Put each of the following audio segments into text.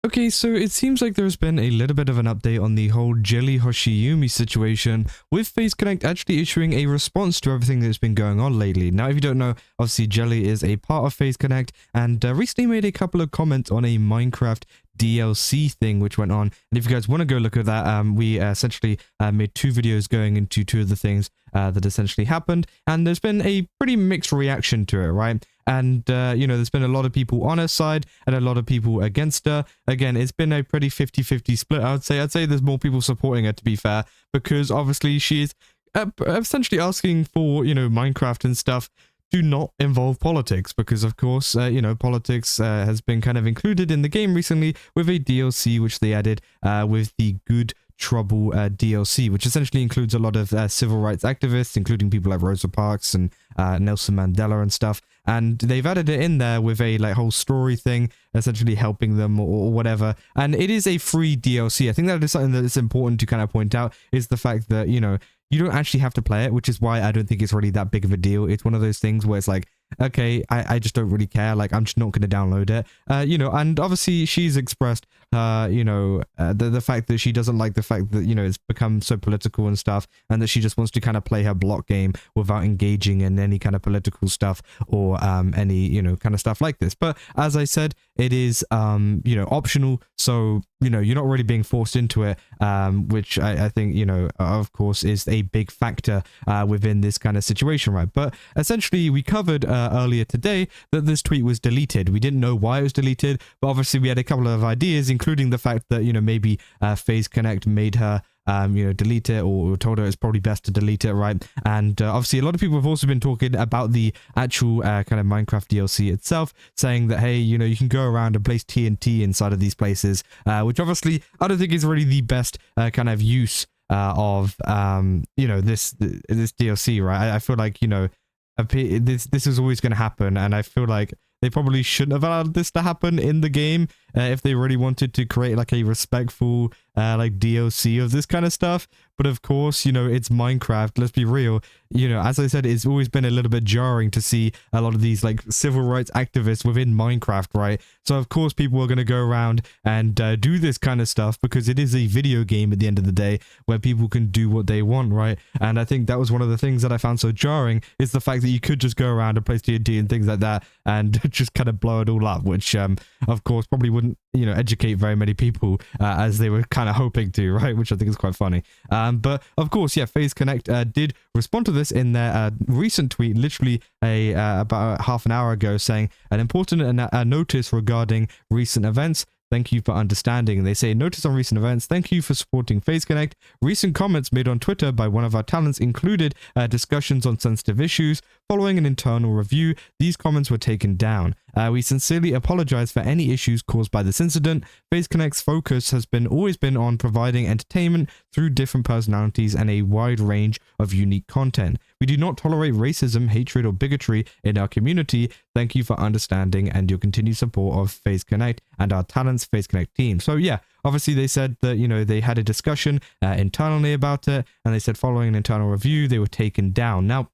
Okay, so it seems like there's been a little bit of an update on the whole Jelly Hoshiyumi situation, with FaZe Connect actually issuing a response to everything that's been going on lately. Now, if you don't know, obviously Jelly is a part of FaZe Connect, and recently made a couple of comments on a Minecraft DLC thing which went on. And if you guys want to go look at that, we essentially made 2 videos going into 2 of the things that essentially happened, and there's been a pretty mixed reaction to it, right? And, you know, there's been a lot of people on her side and a lot of people against her. Again, it's been a pretty 50-50 split, I would say. I'd say there's more people supporting her, to be fair, because obviously she's essentially asking for, you know, Minecraft and stuff do not involve politics, because of course, you know, politics has been kind of included in the game recently with a DLC which they added with the Good Trouble DLC, which essentially includes a lot of civil rights activists, including people like Rosa Parks and Nelson Mandela and stuff. And they've added it in there with a like whole story thing, essentially helping them or whatever. And it is a free DLC. I think that is something that is important to kind of point out, is the fact that, you know, you don't actually have to play it, which is why I don't think it's really that big of a deal. It's one of those things where it's like, okay, I just don't really care. Like, I'm just not going to download it. You know, and obviously she's expressed, you know, the fact that she doesn't like the fact that, you know, it's become so political and stuff, and that she just wants to kind of play her block game without engaging in any kind of political stuff or any, you know, kind of stuff like this. But as I said, it is, you know, optional. So, you know, you're not really being forced into it, which I think, you know, of course, is a big factor within this kind of situation, right? But essentially, we covered earlier today that this tweet was deleted. We didn't know why it was deleted, but obviously we had a couple of ideas, including the fact that, you know, maybe FaZe Connect made her you know, delete it, or told her it's probably best to delete it, right? And obviously a lot of people have also been talking about the actual kind of Minecraft DLC itself, saying that, hey, you know, you can go around and place TNT inside of these places, which obviously I don't think is really the best kind of use of you know, this DLC, right? I feel like, you know, this is always going to happen, and I feel like they probably shouldn't have allowed this to happen in the game if they really wanted to create like a respectful like DLC of this kind of stuff. But of course, you know, it's Minecraft, let's be real. You know, as I said, it's always been a little bit jarring to see a lot of these like civil rights activists within Minecraft, right? So of course people are going to go around and do this kind of stuff, because it is a video game at the end of the day where people can do what they want, right? And I think that was one of the things that I found so jarring, is the fact that you could just go around and place TNT and things like that and just kind of blow it all up, which of course probably wouldn't, you know, educate very many people as they were kind of hoping to, right? Which I think is quite funny. But of course, yeah, FaZe Connect did respond to this in their recent tweet, literally about half an hour ago, saying an important notice regarding recent events. Thank you for understanding. And they say, notice on recent events. Thank you for supporting FaZe Connect. Recent comments made on Twitter by one of our talents included discussions on sensitive issues. Following an internal review, these comments were taken down. We sincerely apologize for any issues caused by this incident. FaZe Connect's focus has always been on providing entertainment through different personalities and a wide range of unique content. We do not tolerate racism, hatred, or bigotry in our community. Thank you for understanding and your continued support of FaZe Connect and our talents FaZe Connect team. So yeah, obviously they said that, you know, they had a discussion internally about it, and they said following an internal review, they were taken down. Now,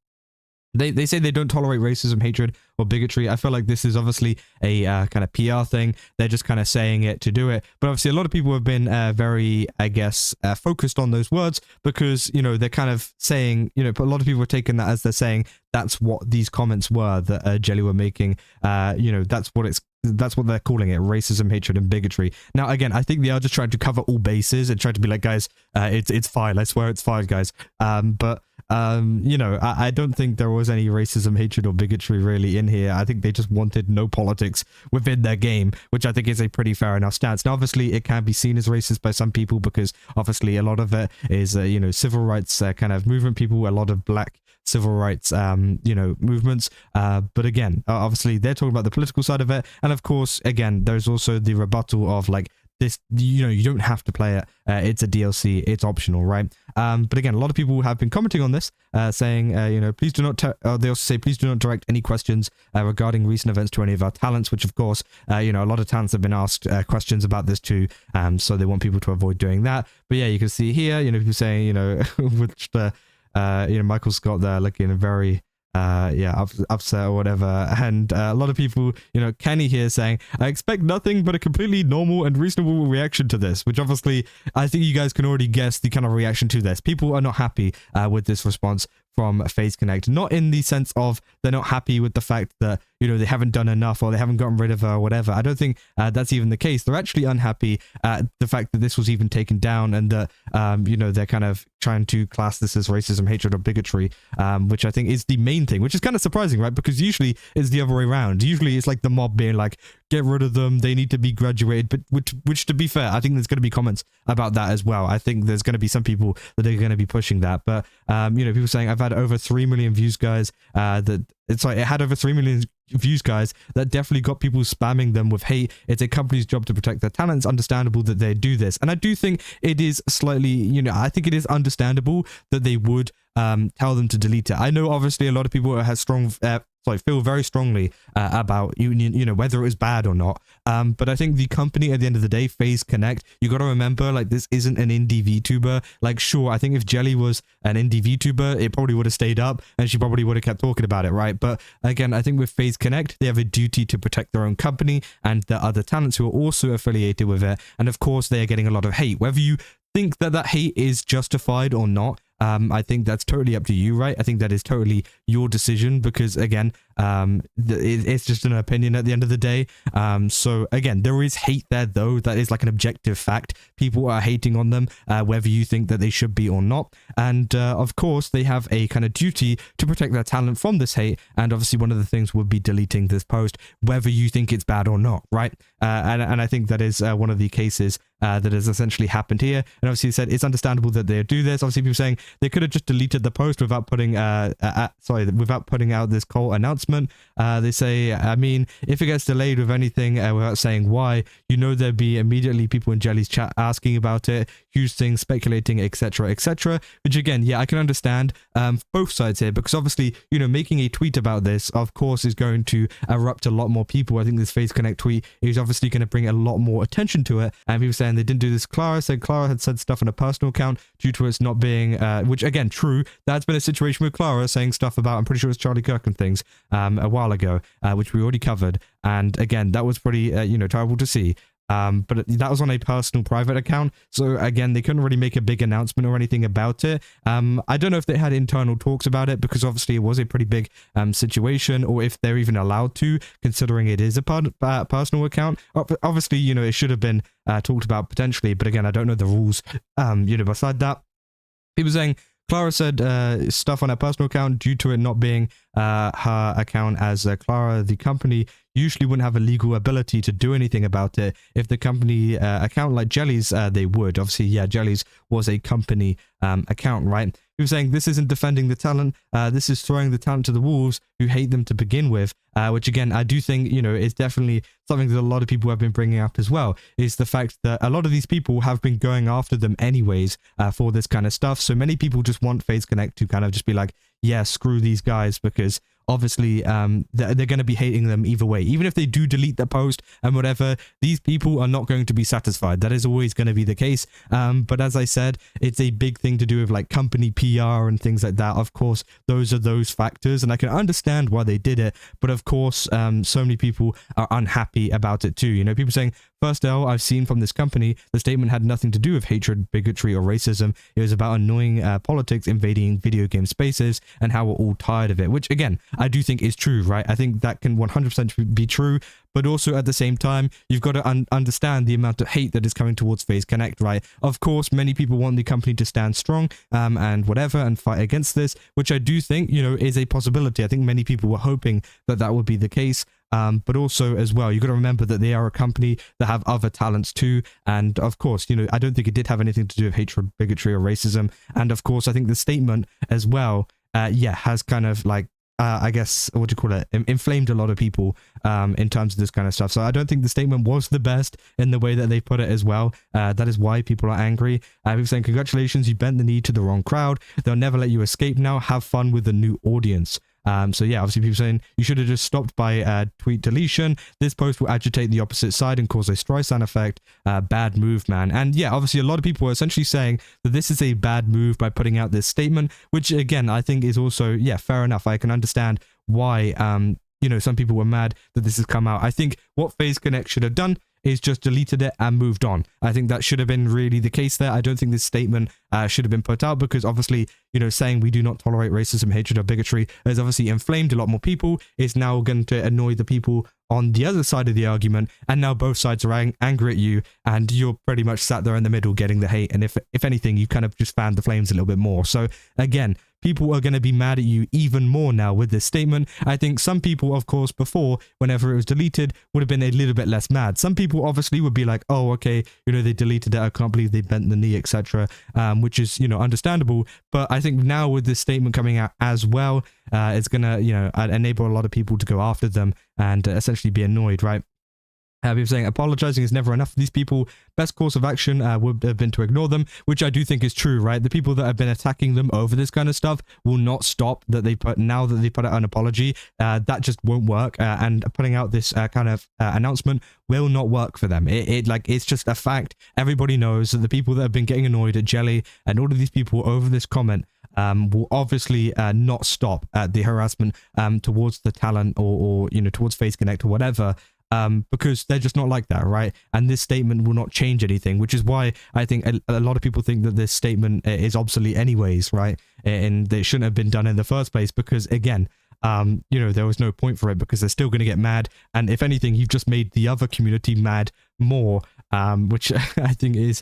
they say they don't tolerate racism, hatred, or bigotry. I feel like this is obviously a kind of PR thing. They're just kind of saying it to do it. But obviously a lot of people have been very, I guess, focused on those words, because, you know, they're kind of saying, you know, but a lot of people are taking that as they're saying that's what these comments were that Jelly were making. You know, that's what they're calling it: racism, hatred, and bigotry. Now, again, I think they are just trying to cover all bases and trying to be like, guys, it's fine. I swear it's fine, guys. But you know, I don't think there was any racism, hatred, or bigotry really in here. I think they just wanted no politics within their game, which I think is a pretty fair enough stance. Now, obviously, it can be seen as racist by some people, because obviously a lot of it is, you know, civil rights kind of movement people, a lot of black civil rights, you know, movements. But again, obviously they're talking about the political side of it. And of course, again, there's also the rebuttal of like, this, you know, you don't have to play it. It's a DLC. It's optional, right? But again, a lot of people have been commenting on this, saying, you know, please do not. They also say, please do not direct any questions regarding recent events to any of our talents. Which, of course, you know, a lot of talents have been asked questions about this too. So they want people to avoid doing that. But yeah, you can see here, you know, people saying, you know, which the, you know, Michael Scott there looking very yeah, upset or whatever. And a lot of people, you know, Kenny here saying, I expect nothing but a completely normal and reasonable reaction to this, which obviously I think you guys can already guess the kind of reaction to this. People are not happy with this response from FaZe Connect, not in the sense of they're not happy with the fact that, you know, they haven't done enough or they haven't gotten rid of her or whatever. I don't think that's even the case. They're actually unhappy at the fact that this was even taken down, and that, you know, they're kind of trying to class this as racism, hatred, or bigotry, which I think is the main thing, which is kind of surprising, right? Because usually it's the other way around. Usually it's like the mob being like, get rid of them, they need to be graduated, but which to be fair, I think there's going to be comments about that as well. I think there's going to be some people that are going to be pushing that, but you know, people saying, I've had over 3 million views, guys, it had over 3 million views, guys. That definitely got people spamming them with hate. It's a company's job to protect their talent. It's understandable that they do this, and I do think it is slightly, you know, I think it is understandable that they would tell them to delete it. I know obviously a lot of people have strong feel very strongly about you know, whether it was bad or not, but I think the company at the end of the day, FaZe Connect, you got to remember, like, this isn't an indie VTuber. Like, sure, I think if Jelly was an indie VTuber, it probably would have stayed up and she probably would have kept talking about it, right? But again, I think with FaZe Connect, they have a duty to protect their own company and the other talents who are also affiliated with it, and of course they are getting a lot of hate. Whether you think that that hate is justified or not, I think that's totally up to you, right? I think that is totally your decision, because again, it's just an opinion at the end of the day. So again, there is hate there, though. That is like an objective fact. People are hating on them, whether you think that they should be or not. And of course, they have a kind of duty to protect their talent from this hate. And obviously, one of the things would be deleting this post, whether you think it's bad or not, right? And I think that is one of the cases that has essentially happened here. And obviously, said it's understandable that they do this. Obviously, people saying they could have just deleted the post without putting without putting out this Cole announcement. They say, I mean, if it gets delayed with anything without saying why, you know, there'd be immediately people in Jelly's chat asking about it, huge things, speculating, etc., etc. Which again, yeah, I can understand both sides here, because obviously, you know, making a tweet about this, of course, is going to erupt a lot more people. I think this FaZe Connect tweet is obviously going to bring a lot more attention to it, and people saying they didn't do this. Clara said Clara had said stuff on a personal account due to us not being, which again, true. That's been a situation with Clara saying stuff about, I'm pretty sure it's Charlie Kirk and things, a while ago, which we already covered. And again, that was pretty, you know, terrible to see. But that was on a personal private account, so again, they couldn't really make a big announcement or anything about it. I don't know if they had internal talks about it, because obviously it was a pretty big situation, or if they're even allowed to, considering it is a personal account. Obviously, you know, it should have been talked about potentially, but again, I don't know the rules. You know, beside that, people saying Clara said stuff on her personal account due to it not being her account, as Clara, the company, usually wouldn't have a legal ability to do anything about it. If the company account like Jelly's, they would. Obviously, yeah, Jelly's was a company account, right? He was saying this isn't defending the talent, this is throwing the talent to the wolves who hate them to begin with, which again, I do think, you know, is definitely something that a lot of people have been bringing up as well, is the fact that a lot of these people have been going after them anyways for this kind of stuff. So many people just want FaZe Connect to kind of just be like, yeah, screw these guys, because obviously they're going to be hating them either way. Even if they do delete the post and whatever, these people are not going to be satisfied. That is always going to be the case. But as I said, it's a big thing to do with like company PR and things like that. Of course, those are those factors, and I can understand why they did it. But of course, so many people are unhappy about it too. You know, people saying, first L I've seen from this company, the statement had nothing to do with hatred, bigotry, or racism. It was about annoying politics invading video game spaces and how we're all tired of it, which again, I do think is true, right? I think that can 100% be true, but also at the same time, you've got to understand the amount of hate that is coming towards FaZe Connect, right? Of course, many people want the company to stand strong and whatever and fight against this, which I do think, you know, is a possibility. I think many people were hoping that that would be the case. But also as well, you've got to remember that they are a company that have other talents too. And of course, you know, I don't think it did have anything to do with hatred, bigotry, or racism. And of course, I think the statement as well, has kind of like, I guess, what do you call it, inflamed a lot of people in terms of this kind of stuff. So I don't think the statement was the best in the way that they put it as well. That is why people are angry. People saying, congratulations, you bent the knee to the wrong crowd. They'll never let you escape now. Have fun with the new audience. So yeah, obviously people saying you should have just stopped by tweet deletion. This post will agitate the opposite side and cause a Streisand effect. Bad move, man. And yeah, obviously a lot of people are essentially saying that this is a bad move by putting out this statement, which again, I think is also, yeah, fair enough. I can understand why, you know, some people were mad that this has come out. I think what FaZe Connect should have done is just deleted it and moved on. I think that should have been really the case there. I don't think this statement should have been put out because obviously, you know, saying we do not tolerate racism, hatred, or bigotry has obviously inflamed a lot more people. It's now going to annoy the people on the other side of the argument, and now both sides are angry at you, and you're pretty much sat there in the middle getting the hate, and if anything, you kind of just fanned the flames a little bit more. So again, people are going to be mad at you even more now with this statement. I think some people, of course, before, whenever it was deleted, would have been a little bit less mad. Some people obviously would be like, oh, okay, you know, they deleted it, I can't believe they bent the knee, etc., which is, you know, understandable. But I think now with this statement coming out as well, it's going to, you know, enable a lot of people to go after them and essentially be annoyed, right? People saying apologizing is never enough for these people. Best course of action would have been to ignore them, which I do think is true, right? The people that have been attacking them over this kind of stuff will not stop that they put now that they put out an apology. That just won't work, and putting out this kind of announcement will not work for them. It's just a fact. Everybody knows that the people that have been getting annoyed at Jelly and all of these people over this comment will obviously not stop at the harassment towards the talent or you know, towards FaZe Connect or whatever. Because they're just not like that, right? And this statement will not change anything, which is why I think a lot of people think that this statement is obsolete anyways, right? And it shouldn't have been done in the first place because, again, you know, there was no point for it because they're still going to get mad. And if anything, you've just made the other community mad more, which I think is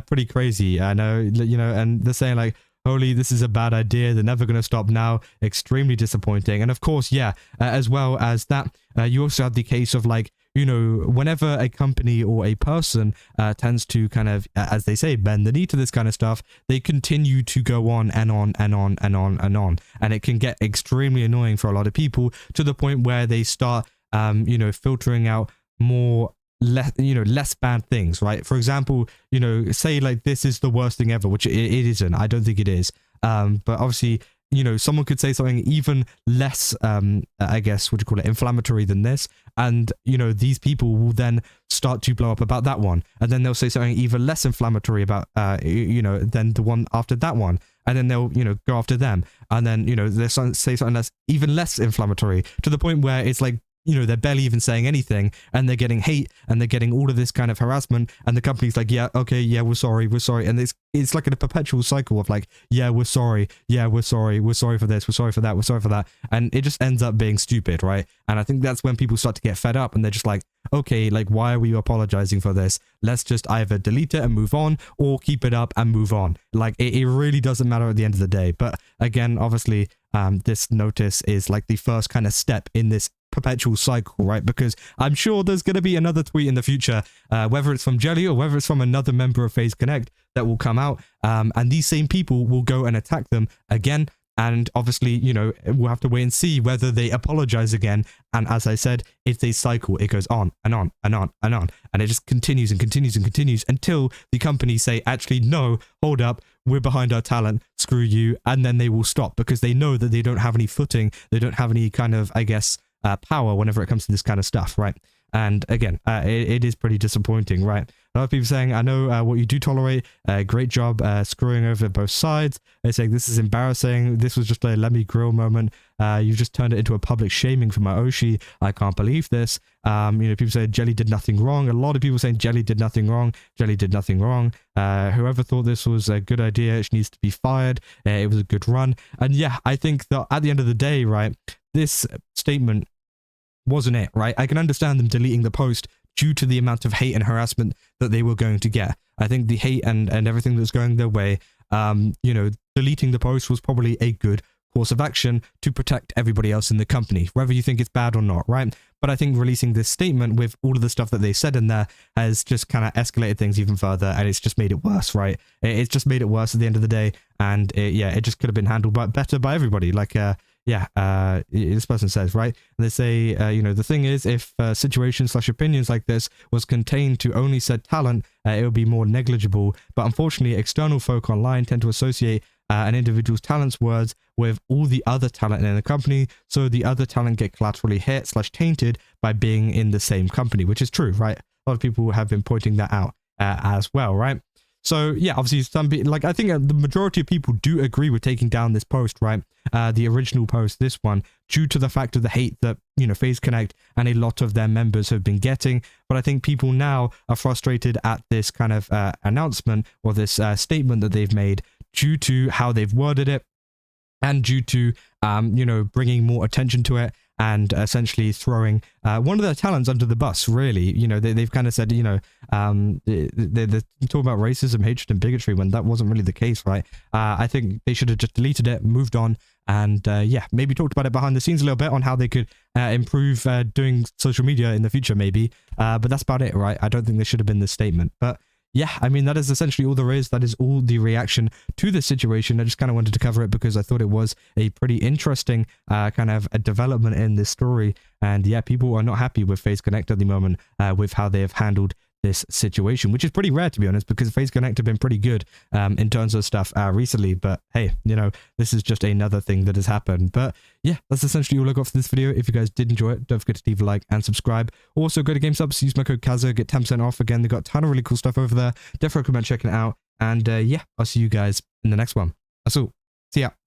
pretty crazy. I know, you know, and they're saying like, holy, this is a bad idea. They're never going to stop now. Extremely disappointing. And of course, yeah, as well as that, you also have the case of like, you know, whenever a company or a person tends to kind of, as they say, bend the knee to this kind of stuff, they continue to go on and on and on and on and on. And it can get extremely annoying for a lot of people to the point where they start, you know, filtering out less bad things, right? For example, you know, say like this is the worst thing ever, which it isn't. I don't think it is. But obviously, you know, someone could say something even less, I guess, what do you call it, inflammatory than this. And, you know, these people will then start to blow up about that one. And then they'll say something even less inflammatory about, you know, than the one after that one. And then they'll, you know, go after them. And then, you know, they'll say something that's even less inflammatory to the point where it's like, you know, they're barely even saying anything and they're getting hate and they're getting all of this kind of harassment, and the company's like, yeah, okay, yeah, we're sorry, and it's like in a perpetual cycle of like, yeah, we're sorry, we're sorry for this, we're sorry for that, and it just ends up being stupid, right? And I think that's when people start to get fed up and they're just like, okay, like, why are we apologizing for this? Let's just either delete it and move on or keep it up and move on. Like, it really doesn't matter at the end of the day. But again, obviously, this notice is like the first kind of step in this perpetual cycle, right? Because I'm sure there's going to be another tweet in the future, whether it's from Jelly or whether it's from another member of FaZe Connect, that will come out, and these same people will go and attack them again. And obviously, you know, we'll have to wait and see whether they apologize again. And as I said, it's a cycle. It goes on and on and on and on. And it just continues and continues and continues until the companies say, actually, no, hold up, we're behind our talent, screw you. And then they will stop because they know that they don't have any footing. They don't have any kind of, I guess, power whenever it comes to this kind of stuff, right? And again, it is pretty disappointing, right? A lot of people saying, I know what you do tolerate. Great job screwing over both sides. They're saying, this is embarrassing. This was just a let me grill moment. You've just turned it into a public shaming for my Oshi. I can't believe this. You know, people say Jelly did nothing wrong. A lot of people saying Jelly did nothing wrong. Jelly did nothing wrong. Whoever thought this was a good idea, she needs to be fired. It was a good run. And yeah, I think that at the end of the day, right, this statement wasn't it, right? I can understand them deleting the post due to the amount of hate and harassment that they were going to get. I think the hate and everything that's going their way, you know, deleting the post was probably a good course of action to protect everybody else in the company, whether you think it's bad or not, right? But I think releasing this statement with all of the stuff that they said in there has just kind of escalated things even further, and it's just made it worse, right? It's just made it worse at the end of the day, and it just could have been handled better by everybody. Like, this person says, right? And they say, you know, the thing is, if situations/opinions like this was contained to only said talent, it would be more negligible. But unfortunately, external folk online tend to associate an individual's talents words with all the other talent in the company, so the other talent get collaterally hit / tainted by being in the same company, which is true, right? A lot of people have been pointing that out as well, right? So yeah, obviously some people, like I think the majority of people do agree with taking down this post, right? The original post, this one, due to the fact of the hate that, you know, FaZe Connect and a lot of their members have been getting. But I think people now are frustrated at this kind of announcement or this statement that they've made due to how they've worded it and due to, you know, bringing more attention to it and essentially throwing one of their talents under the bus, really. You know, they've kind of said, you know, they're talking about racism, hatred, and bigotry when that wasn't really the case, right? I think they should have just deleted it, moved on, and yeah, maybe talked about it behind the scenes a little bit on how they could improve doing social media in the future, maybe. But that's about it, right? I don't think there should have been this statement. But yeah, I mean, that is essentially all there is. That is all the reaction to this situation. I just kind of wanted to cover it because I thought it was a pretty interesting kind of a development in this story. And yeah, people are not happy with FaZe Connect at the moment with how they have handled this situation, which is pretty rare, to be honest, because FaZe Connect have been pretty good in terms of stuff recently. But hey, you know, this is just another thing that has happened. But yeah, that's essentially all I got for this video. If you guys did enjoy it, don't forget to leave a like and subscribe. Also, go to GameStop, use my code Kaza, get 10% off. Again, they got a ton of really cool stuff over there. Definitely recommend checking it out. And yeah, I'll see you guys in the next one. That's all. See ya.